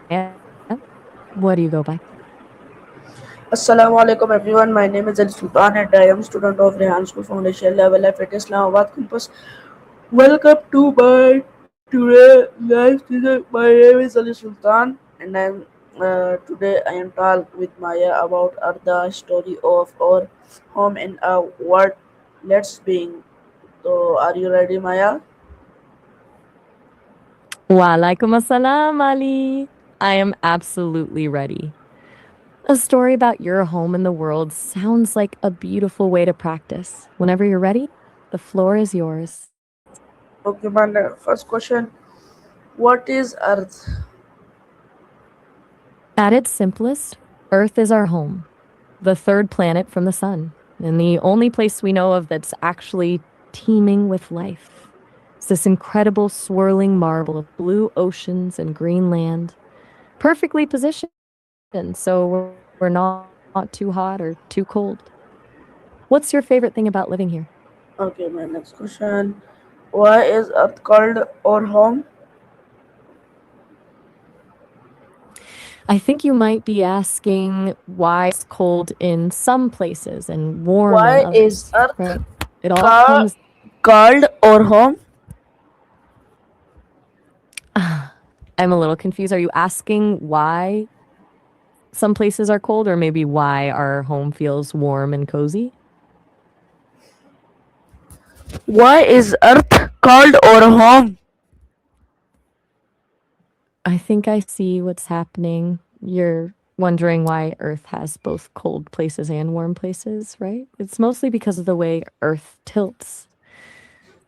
What do you go by? Assalamu alaikum everyone. My name is Ali Sultan and I am student of Rehan School Foundation level at Islamabad campus. Welcome to my today live session. My name is Ali Sultan and today I am talk with Maya about the story of our home in a world. Let's begin. So are you ready, Maya? Walaikum assalam, Ali. I am absolutely ready. A story about your home in the world sounds like a beautiful way to practice. Whenever you're ready, the floor is yours. Okay, my first question. What is Earth? At its simplest, Earth is our home, the third planet from the sun, and the only place we know of that's actually teeming with life. It's this incredible swirling marble of blue oceans and green land, perfectly positioned so we're not too hot or too cold. What's your favorite thing about living here? Okay, my next question. Why is Earth called our home? I think you might be asking why it's cold in some places and warm in Why is others, Earth right? It all ca- comes. called our home? I'm a little confused. Are you asking why some places are cold or maybe why our home feels warm and cozy? Why is Earth called our home? I think I see what's happening. You're wondering why Earth has both cold places and warm places, right? It's mostly because of the way Earth tilts.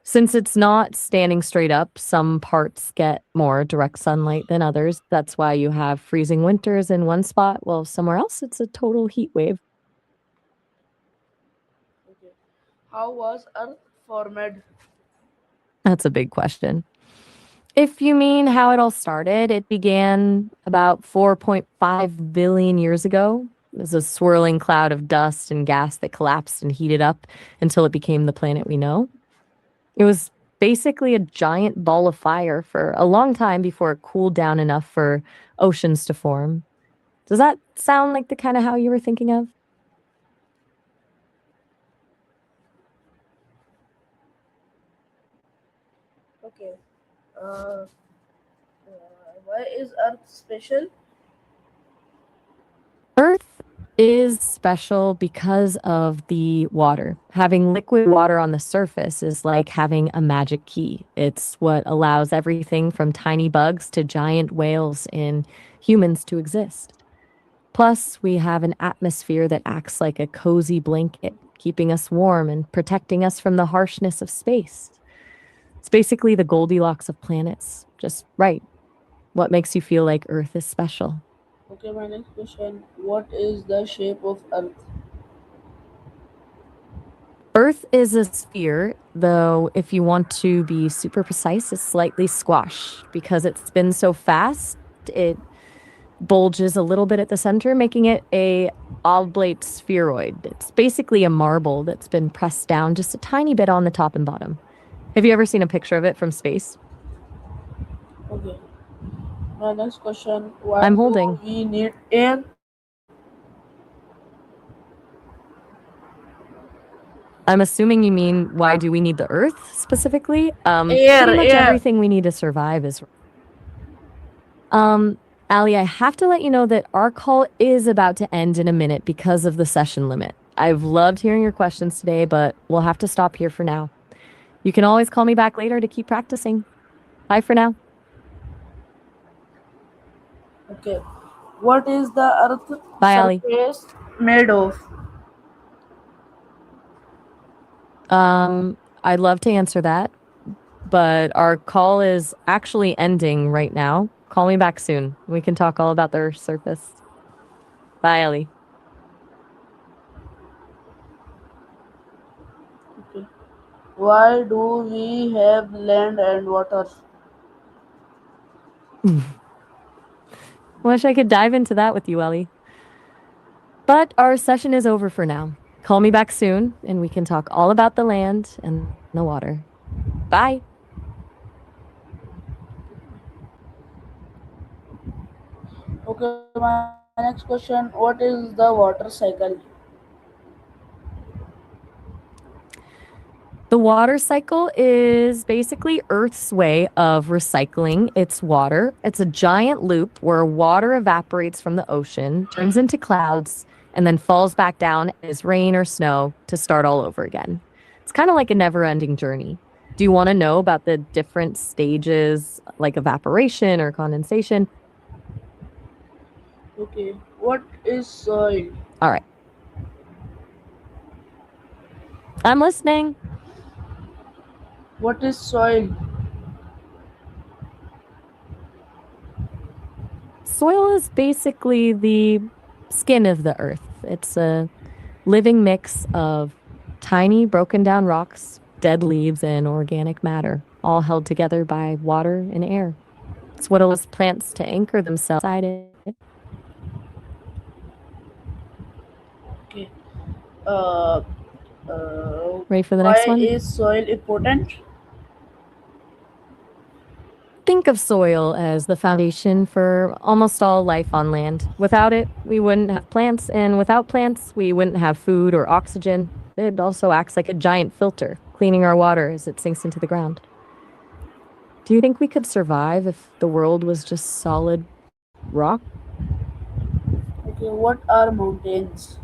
Since it's not standing straight up, some parts get more direct sunlight than others. That's why you have freezing winters in one spot, while somewhere else it's a total heat wave. Okay. How was Earth formed? That's a big question. If you mean how it all started, it began about 4.5 billion years ago. It was a swirling cloud of dust and gas that collapsed and heated up until it became the planet we know. It was basically a giant ball of fire for a long time before it cooled down enough for oceans to form. Does that sound like the kind of how you were thinking of? Okay. Uh, why is Earth special? Earth is special because of the water. Having liquid water on the surface is like having a magic key. It's what allows everything from tiny bugs to giant whales and humans to exist. Plus, we have an atmosphere that acts like a cozy blanket, keeping us warm and protecting us from the harshness of space. It's basically the Goldilocks of planets. Just right. What makes you feel like Earth is special? Okay, my next question. What is the shape of Earth? Earth is a sphere, though, if you want to be super precise, it's slightly squash because it spins so fast. It bulges a little bit at the center, making it a oblate spheroid. It's basically a marble that's been pressed down just a tiny bit on the top and bottom. Have you ever seen a picture of it from space? Okay. My next question. Why I'm do holding. we need air? I'm assuming you mean why do we need the Earth specifically? Air, Pretty much air. everything we need to survive is. Um, Ali, I have to let you know that our call is about to end in a minute because of the session limit. I've loved hearing your questions today, but we'll have to stop here for now. You can always call me back later to keep practicing. Bye for now. Okay. What is the Earth Bye, Ali. surface made of? I'd love to answer that, but our call is actually ending right now. Call me back soon. We can talk all about the Earth's surface. Bye, Ali. Okay. Why do we have land and water? Wish I could dive into that with you, Ellie. But our session is over for now. Call me back soon and we can talk all about the land and the water. Bye. Okay, my next question: what is the water cycle? The water cycle is basically Earth's way of recycling its water. It's a giant loop where water evaporates from the ocean, turns into clouds, and then falls back down as rain or snow to start all over again. It's kind of like a never ending journey. Do you want to know about the different stages like evaporation or condensation? Okay, what is soil? All right, I'm listening. What is soil? Soil is basically the skin of the earth. It's a living mix of tiny broken down rocks, dead leaves, and organic matter, all held together by water and air. It's what allows plants to anchor themselves inside it. Okay. Uh, uh, Ready for the why next one? is soil important? Think of soil as the foundation for almost all life on land. Without it, we wouldn't have plants, and without plants, we wouldn't have food or oxygen. It also acts like a giant filter, cleaning our water as it sinks into the ground. Do you think we could survive if the world was just solid rock? Okay, what are mountains?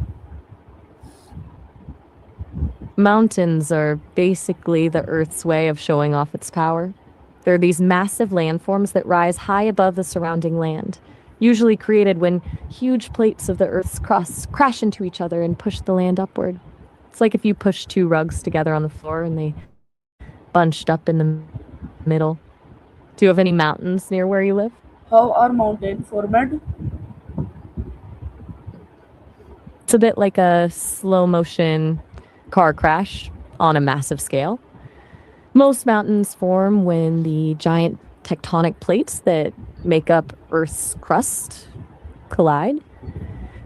Mountains are basically the Earth's way of showing off its power. They're these massive landforms that rise high above the surrounding land, usually created when huge plates of the Earth's crust crash into each other and push the land upward. It's like if you push two rugs together on the floor and they bunched up in the middle. Do you have any mountains near where you live? How are mountains formed? It's a bit like a slow motion car crash on a massive scale. Most mountains form when the giant tectonic plates that make up Earth's crust collide.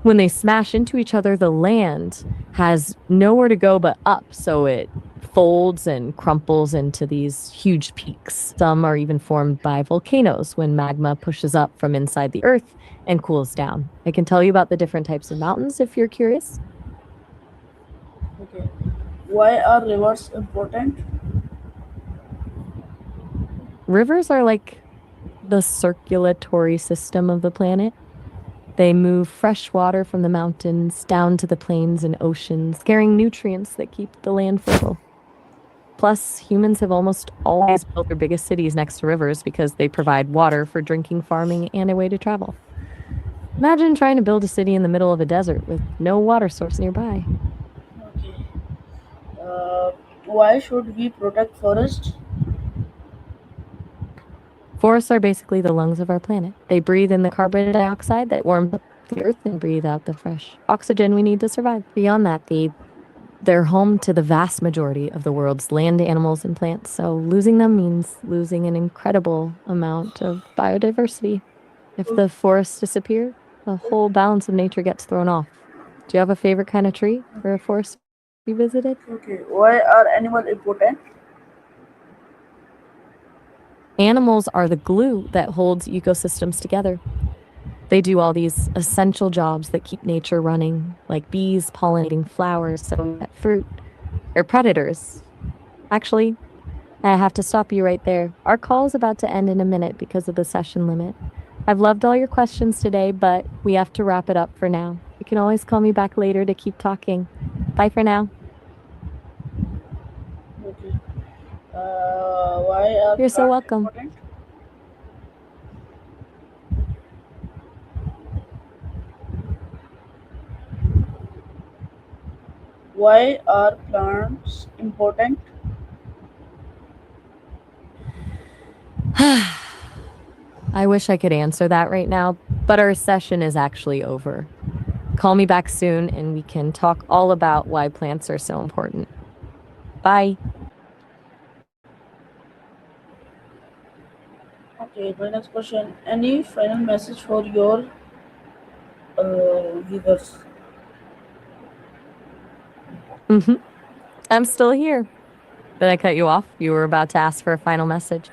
When they smash into each other, the land has nowhere to go but up, so it folds and crumples into these huge peaks. Some are even formed by volcanoes when magma pushes up from inside the Earth and cools down. I can tell you about the different types of mountains if you're curious. Okay. Why are rivers important? Rivers are like the circulatory system of the planet. They move fresh water from the mountains down to the plains and oceans, carrying nutrients that keep the land fertile. Plus, humans have almost always built their biggest cities next to rivers because they provide water for drinking, farming, and a way to travel. Imagine trying to build a city in the middle of a desert with no water source nearby. Okay. Uh, why should we protect forests? Forests are basically the lungs of our planet. They breathe in the carbon dioxide that warms up the earth and breathe out the fresh oxygen we need to survive. Beyond that, they're home to the vast majority of the world's land animals and plants, so losing them means losing an incredible amount of biodiversity. If the forests disappear, the whole balance of nature gets thrown off. Do you have a favorite kind of tree or a forest you visited? Okay. Why are animals important? Animals are the glue that holds ecosystems together. They do all these essential jobs that keep nature running, like bees pollinating flowers so that fruit. They're predators. Actually, I have to stop you right there. Our call is about to end in a minute because of the session limit. I've loved all your questions today, but we have to wrap it up for now. You can always call me back later to keep talking. Bye for now. Okay. Why are You're so plants welcome. important? Why are plants important? I wish I could answer that right now, but our session is actually over. Call me back soon and we can talk all about why plants are so important. Bye. Okay, my next question. Any final message for your viewers? Mm-hmm. I'm still here. Did I cut you off? You were about to ask for a final message.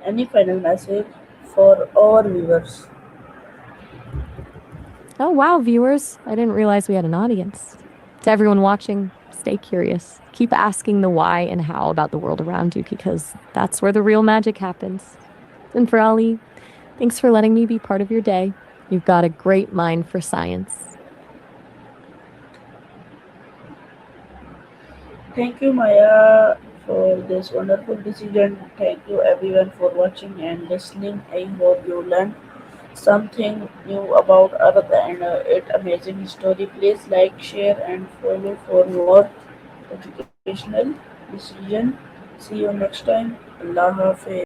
Any final message for our viewers. Oh, wow, viewers. I didn't realize we had an audience. To everyone watching, stay curious. Keep asking the why and how about the world around you because that's where the real magic happens. And for Ali, thanks for letting me be part of your day. You've got a great mind for science. Thank you, Maya, for this wonderful decision. Thank you, everyone, for watching and listening. I hope you learned something new about Earth and its amazing story. Please like, share, and follow for more educational decision. See you next time. Allah Hafiz.